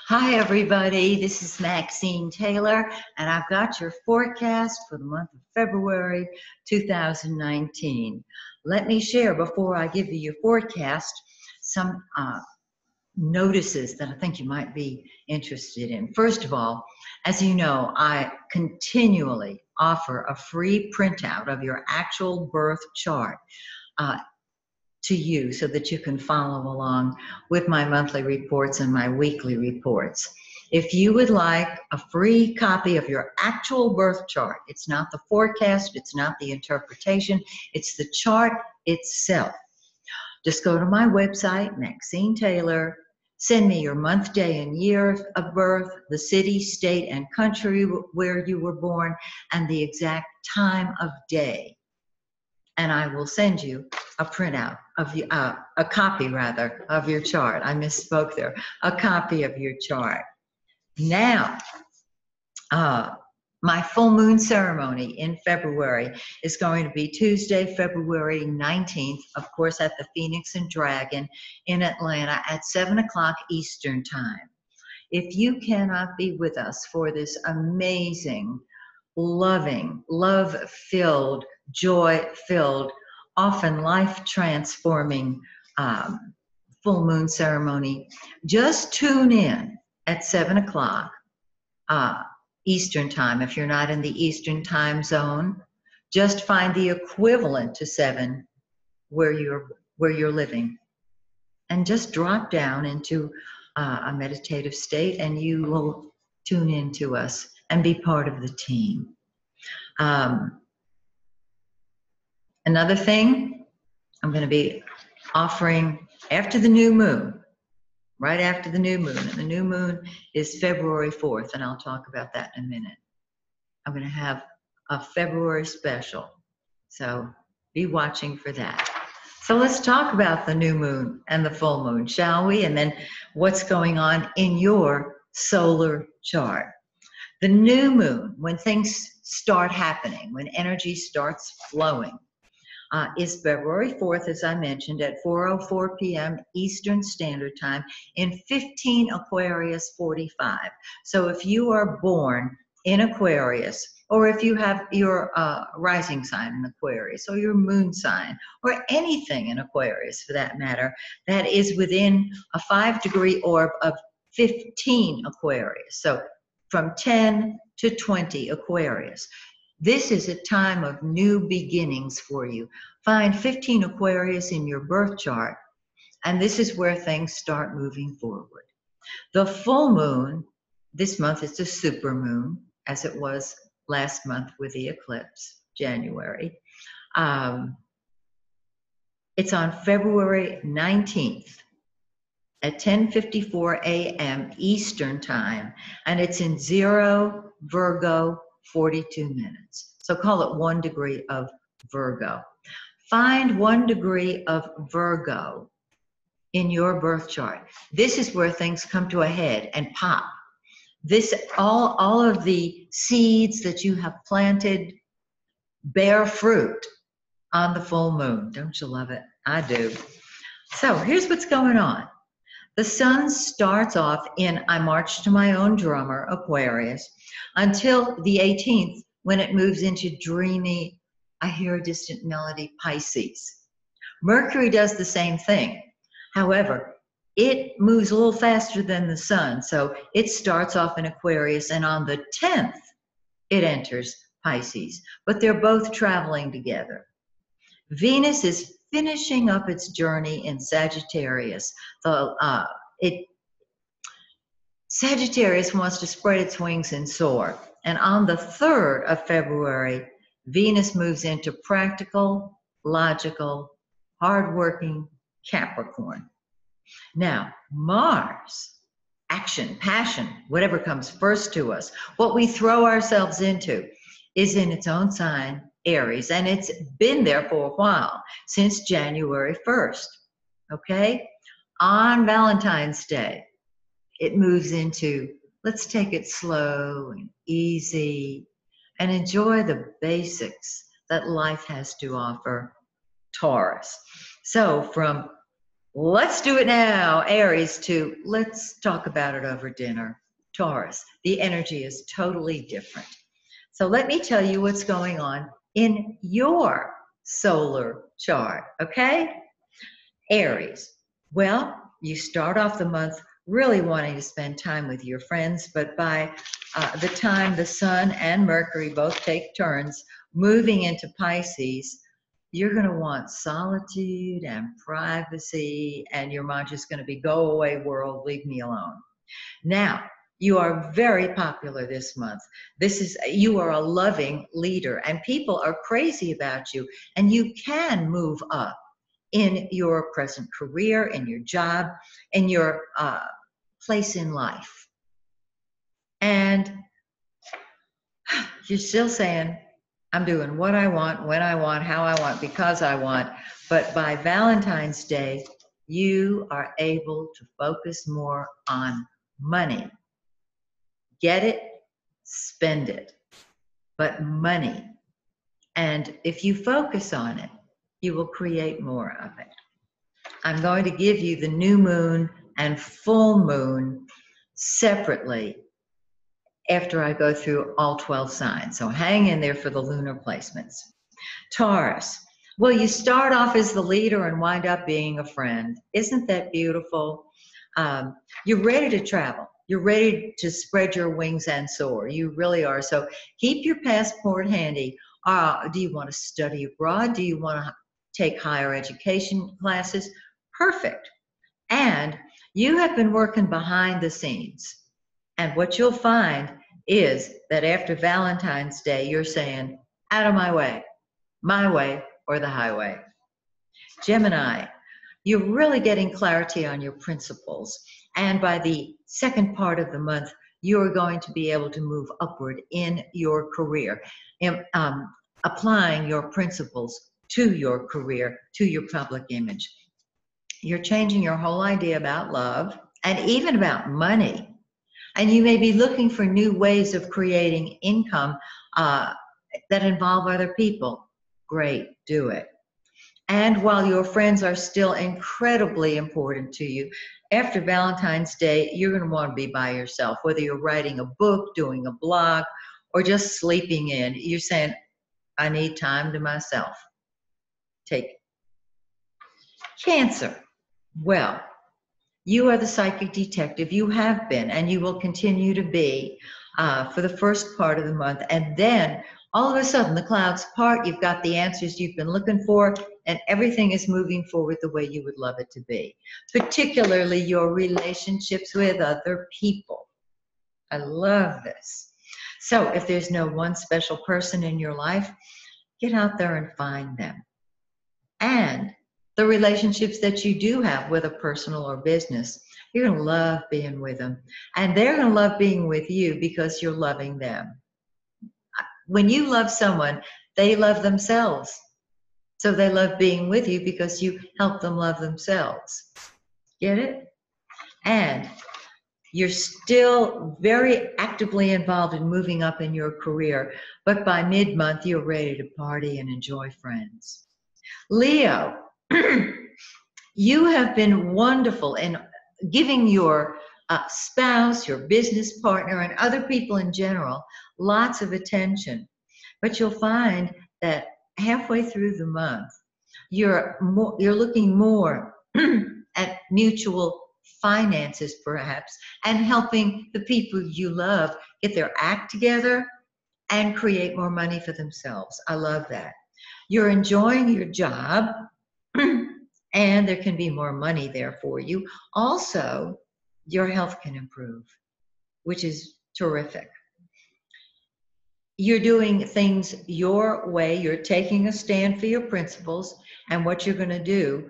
Hi, everybody. This is Maxine Taylor, and I've got your forecast for the month of February 2019. Let me share, before I give you your forecast, some notices that I think you might be interested in. First of all, as you know, I continually offer a free printout of your actual birth chart to you so that you can follow along with my monthly reports and my weekly reports. If you would like a free copy of your actual birth chart, it's not the forecast, it's not the interpretation, it's the chart itself. Just go to my website, Maxine Taylor, send me your month, day, and year of birth, the city, state, and country where you were born, and the exact time of day. And I will send you a printout of a copy rather of your chart. I misspoke there. A copy of your chart. Now, my full moon ceremony in February is going to be Tuesday, February 19th, of course, at the Phoenix and Dragon in Atlanta at 7 o'clock Eastern Time. If you cannot be with us for this amazing, loving, love-filled, joy-filled, often life-transforming full moon ceremony, just tune in at 7 o'clock Eastern Time. If you're not in the Eastern Time zone, just find the equivalent to 7 where you're living, and just drop down into a meditative state, and you will tune in to us and be part of the team. Another thing, I'm going to be offering after the new moon, right after the new moon, and the new moon is February 4th, and I'll talk about that in a minute. I'm going to have a February special, so be watching for that. So let's talk about the new moon and the full moon, shall we? And then what's going on in your solar chart. The new moon, when things start happening, when energy starts flowing, is February 4th, as I mentioned, at 4:04 p.m. Eastern Standard Time in 15 Aquarius 45. So if you are born in Aquarius, or if you have your rising sign in Aquarius, or your moon sign, or anything in Aquarius for that matter, that is within a 5-degree orb of 15 Aquarius. So from 10 to 20 Aquarius. This is a time of new beginnings for you. Find 15 Aquarius in your birth chart, and this is where things start moving forward. The full moon, this month is a super moon, as it was last month with the eclipse, January. It's on February 19th at 10:54 a.m. Eastern Time, and it's in 0 Virgo 42 minutes. So call it 1 degree of Virgo. Find 1 degree of Virgo in your birth chart. This is where things come to a head and pop. This, all of the seeds that you have planted bear fruit on the full moon. Don't you love it? I do. So here's what's going on. The sun starts off in I March to My Own Drummer, Aquarius, until the 18th, when it moves into dreamy, I Hear a Distant Melody, Pisces. Mercury does the same thing. However, it moves a little faster than the sun, so it starts off in Aquarius, and on the 10th, it enters Pisces. But they're both traveling together. Venus is finishing up its journey in Sagittarius. Sagittarius wants to spread its wings and soar. And on the 3rd of February, Venus moves into practical, logical, hardworking Capricorn. Now, Mars, action, passion, whatever comes first to us, what we throw ourselves into, is in its own sign, Aries, and it's been there for a while, since January 1st, okay? On Valentine's Day, it moves into, let's take it slow and easy and enjoy the basics that life has to offer, Taurus. So from Let's do it now. Aries to let's talk about it over dinner. Taurus, the energy is totally different. So let me tell you what's going on in your solar chart, okay? Aries, well, you start off the month really wanting to spend time with your friends, but by the time the Sun and Mercury both take turns moving into Pisces, you're going to want solitude and privacy, and your mind just going to be, go away, world, leave me alone. Now, you are very popular this month. You are a loving leader, and people are crazy about you, and you can move up in your present career, in your job, in your place in life. And you're still saying, I'm doing what I want, when I want, how I want, because I want. But by Valentine's Day, you are able to focus more on money. Get it, spend it, but money. And if you focus on it, you will create more of it. I'm going to give you the new moon and full moon separately after I go through all 12 signs. So hang in there for the lunar placements. Taurus, well, you start off as the leader and wind up being a friend. Isn't that beautiful? You're ready to travel. You're ready to spread your wings and soar. You really are. So keep your passport handy. Do you want to study abroad? Do you want to take higher education classes? Perfect. And you have been working behind the scenes. And what you'll find is that after Valentine's Day, you're saying, out of my way or the highway. Gemini, you're really getting clarity on your principles. And by the second part of the month, you're going to be able to move upward in your career, applying your principles to your career, to your public image. You're changing your whole idea about love and even about money. And you may be looking for new ways of creating income that involve other people. Great, do it. And while your friends are still incredibly important to you, after Valentine's Day, you're going to want to be by yourself, whether you're writing a book, doing a blog, or just sleeping in. You're saying, I need time to myself. Take it. Cancer. Well, you are the psychic detective. You have been, and you will continue to be for the first part of the month. And then all of a sudden the clouds part, you've got the answers you've been looking for, and everything is moving forward the way you would love it to be, particularly your relationships with other people. I love this. So if there's no one special person in your life, get out there and find them. And the relationships that you do have, whether personal or business, you're going to love being with them. And they're going to love being with you because you're loving them. When you love someone, they love themselves. So they love being with you because you help them love themselves. Get it? And you're still very actively involved in moving up in your career. But by mid-month, you're ready to party and enjoy friends. Leo, you have been wonderful in giving your spouse, your business partner, and other people in general lots of attention. But you'll find that halfway through the month, you're looking more at mutual finances, perhaps, and helping the people you love get their act together and create more money for themselves. I love that. You're enjoying your job, and there can be more money there for you. Also, your health can improve, which is terrific. You're doing things your way. You're taking a stand for your principles, and what you're going to do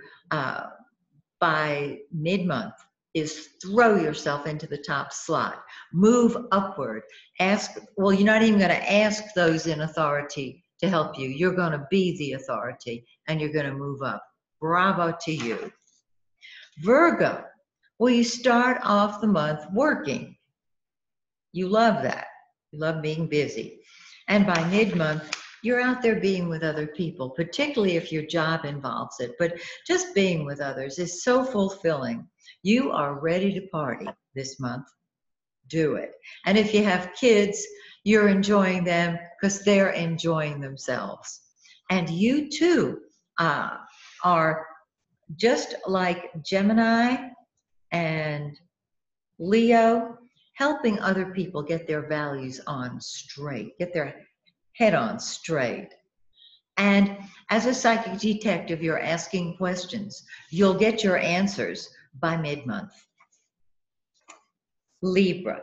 by mid-month is throw yourself into the top slot. Move upward. Well, you're not even going to ask those in authority to help you. You're going to be the authority, and you're going to move up. Bravo to you. Virgo, well, you start off the month working. You love that. You love being busy. And by mid-month, you're out there being with other people, particularly if your job involves it. But just being with others is so fulfilling. You are ready to party this month. Do it. And if you have kids, you're enjoying them because they're enjoying themselves. And you too are just like Gemini and Leo, helping other people get their values on straight, get their head on straight. And as a psychic detective, you're asking questions. You'll get your answers by mid-month. Libra.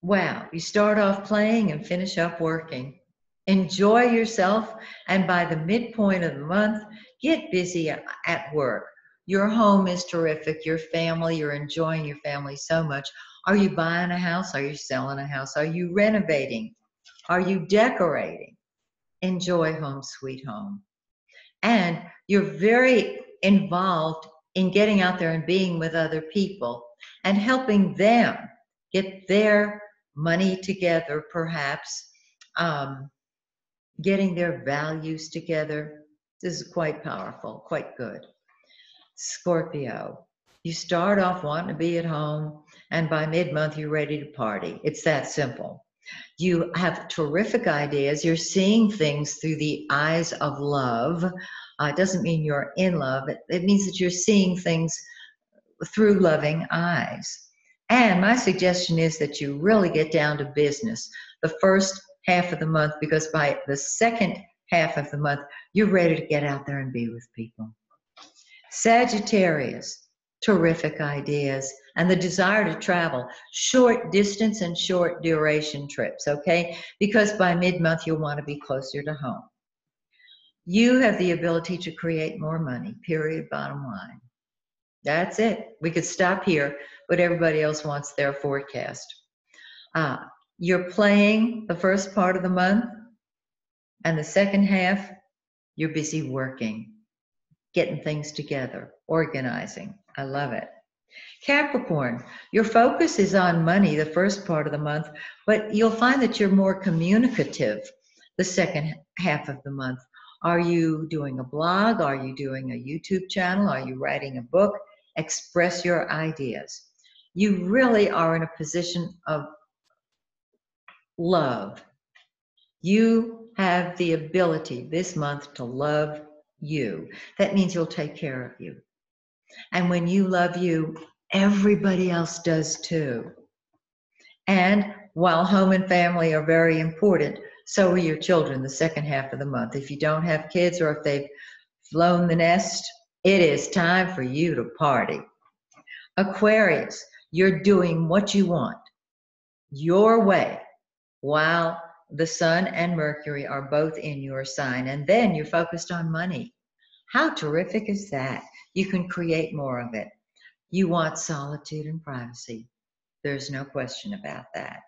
Wow, you start off playing and finish up working. Enjoy yourself, and by the midpoint of the month, get busy at work. Your home is terrific. Your family, you're enjoying your family so much. Are you buying a house? Are you selling a house? Are you renovating? Are you decorating? Enjoy home sweet home. And you're very involved in getting out there and being with other people and helping them get their money together, perhaps getting their values together. This is quite powerful, quite good. Scorpio, you start off wanting to be at home, and by mid-month you're ready to party. It's that simple. You have terrific ideas. You're seeing things through the eyes of love. It doesn't mean you're in love. It means that you're seeing things through loving eyes. And my suggestion is that you really get down to business the first half of the month, because by the second half of the month, you're ready to get out there and be with people. Sagittarius, terrific ideas and the desire to travel, short distance and short duration trips, okay? Because by mid-month, you'll want to be closer to home. You have the ability to create more money, period, bottom line. That's it. We could stop here, but everybody else wants their forecast. You're playing the first part of the month, and the second half, you're busy working, getting things together, organizing. I love it. Capricorn, your focus is on money the first part of the month, but you'll find that you're more communicative the second half of the month. Are you doing a blog? Are you doing a YouTube channel? Are you writing a book? Express your ideas. You really are in a position of love. You have the ability this month to love you. That means you'll take care of you. And when you love you, everybody else does too. And while home and family are very important, so are your children the second half of the month. If you don't have kids or if they've flown the nest, it is time for you to party. Aquarius, you're doing what you want, your way, while the Sun and Mercury are both in your sign. And then you're focused on money. How terrific is that? You can create more of it. You want solitude and privacy. There's no question about that.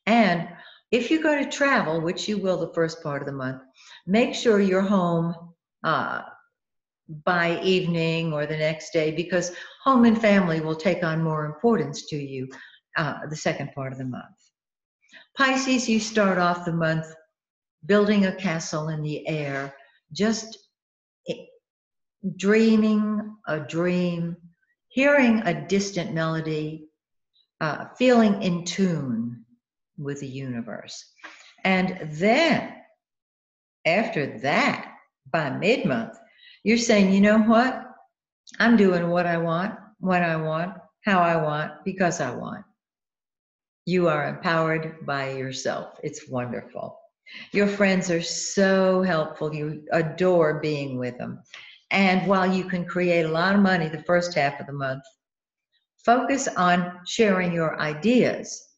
And if you go to travel, which you will the first part of the month, make sure you're home by evening or the next day, because home and family will take on more importance to you the second part of the month. Pisces, you start off the month building a castle in the air, just dreaming a dream, hearing a distant melody, feeling in tune with the universe. And then, after that, by mid-month, you're saying, you know what? I'm doing what I want, when I want, how I want, because I want. You are empowered by yourself. It's wonderful. Your friends are so helpful. You adore being with them. And while you can create a lot of money the first half of the month, focus on sharing your ideas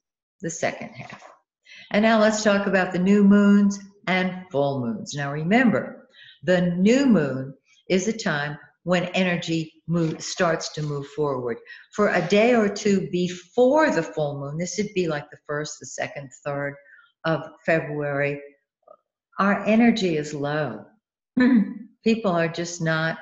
the second half. And now let's talk about the new moons and full moons. Now remember, the new moon is a time when energy starts to move forward. For a day or two before the full moon, this would be like the 1st, the 2nd, 3rd of February, our energy is low. People are just not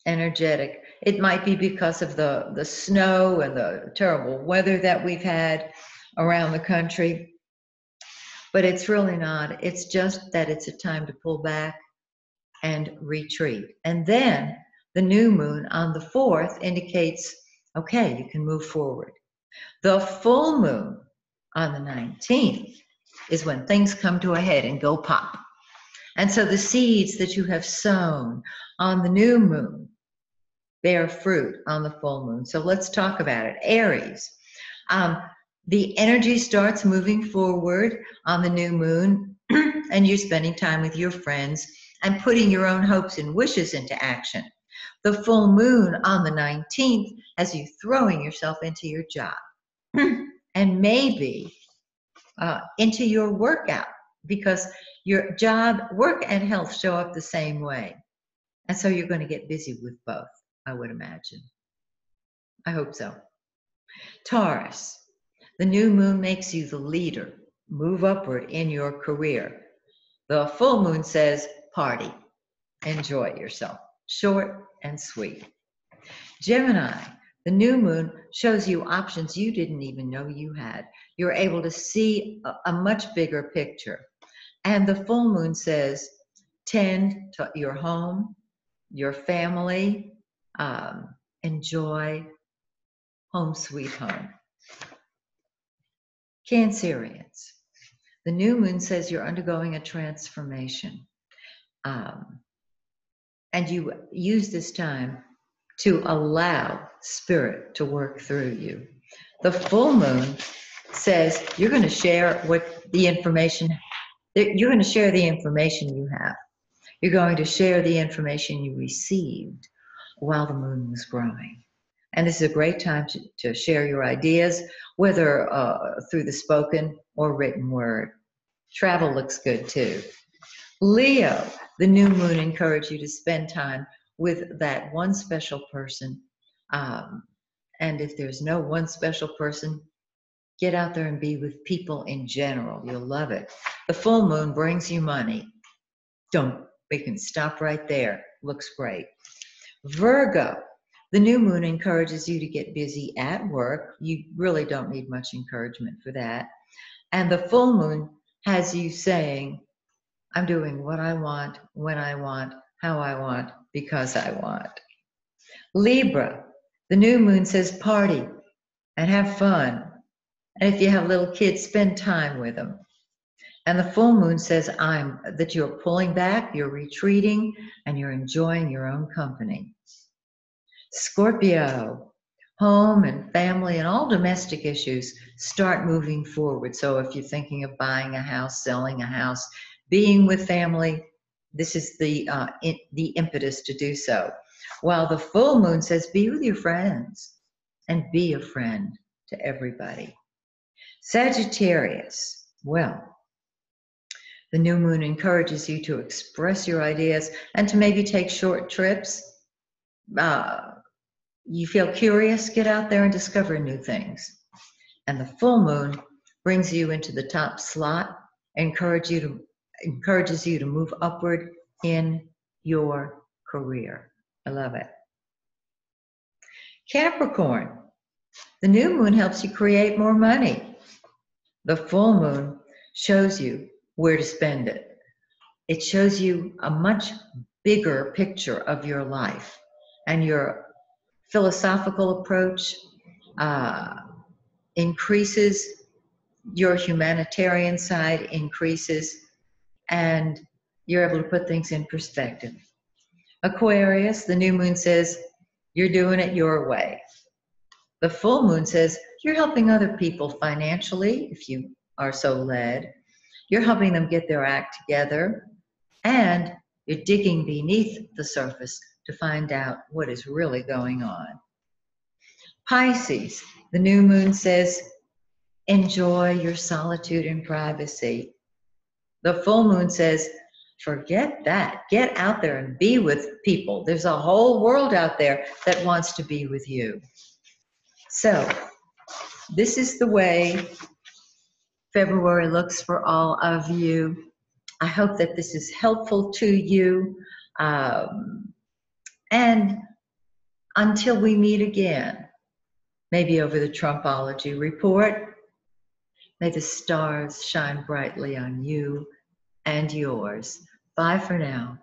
energetic. It might be because of the snow and the terrible weather that we've had around the country. but it's really not. It's just that it's a time to pull back and retreat. And then the new moon on the 4th indicates, okay, you can move forward. The full moon on the 19th is when things come to a head and go pop. And so the seeds that you have sown on the new moon bear fruit on the full moon. So let's talk about it. Aries. The energy starts moving forward on the new moon, and you're spending time with your friends and putting your own hopes and wishes into action. The full moon on the 19th has you throwing yourself into your job and maybe into your workout, because your job, work, and health show up the same way. And so you're going to get busy with both, I would imagine. I hope so. Taurus. The new moon makes you the leader. Move upward in your career. The full moon says, party. Enjoy yourself. Short and sweet. Gemini. The new moon shows you options you didn't even know you had. You're able to see a much bigger picture. And the full moon says, tend to your home, your family, enjoy home sweet home. Cancerians. The new moon says you're undergoing a transformation. And you use this time to allow spirit to work through you. The full moon says you're going to share you're going to share the information you have. You're going to share the information you received while the moon was growing. And this is a great time to share your ideas, whether through the spoken or written word. Travel looks good too. Leo, the new moon encourages you to spend time with that one special person. And if there's no one special person, get out there and be with people in general. You'll love it. The full moon brings you money. We can stop right there. Looks great. Virgo, the new moon encourages you to get busy at work. You really don't need much encouragement for that. And the full moon has you saying, I'm doing what I want, when I want, how I want, because I want. Libra, the new moon says party and have fun. And if you have little kids, spend time with them. And the full moon says that you're pulling back, you're retreating, and you're enjoying your own company. Scorpio, home and family and all domestic issues start moving forward. So if you're thinking of buying a house, selling a house, being with family, this is the impetus to do so. While the full moon says be with your friends and be a friend to everybody. Sagittarius, well, the new moon encourages you to express your ideas and to maybe take short trips. You feel curious, get out there and discover new things. And the full moon brings you into the top slot, encourages you to move upward in your career. I love it. Capricorn, the new moon helps you create more money. The full moon shows you where to spend it. It shows you a much bigger picture of your life, and your philosophical approach increases, your humanitarian side increases, and you're able to put things in perspective. Aquarius, the new moon says you're doing it your way. The full moon says you're helping other people financially, if you are so led. You're helping them get their act together, and you're digging beneath the surface to find out what is really going on. Pisces, the new moon says, enjoy your solitude and privacy. The full moon says, forget that. Get out there and be with people. There's a whole world out there that wants to be with you. So, this is the way February looks for all of you. I hope that this is helpful to you. And until we meet again, maybe over the Trumpology report, May the stars shine brightly on you and yours. Bye for now.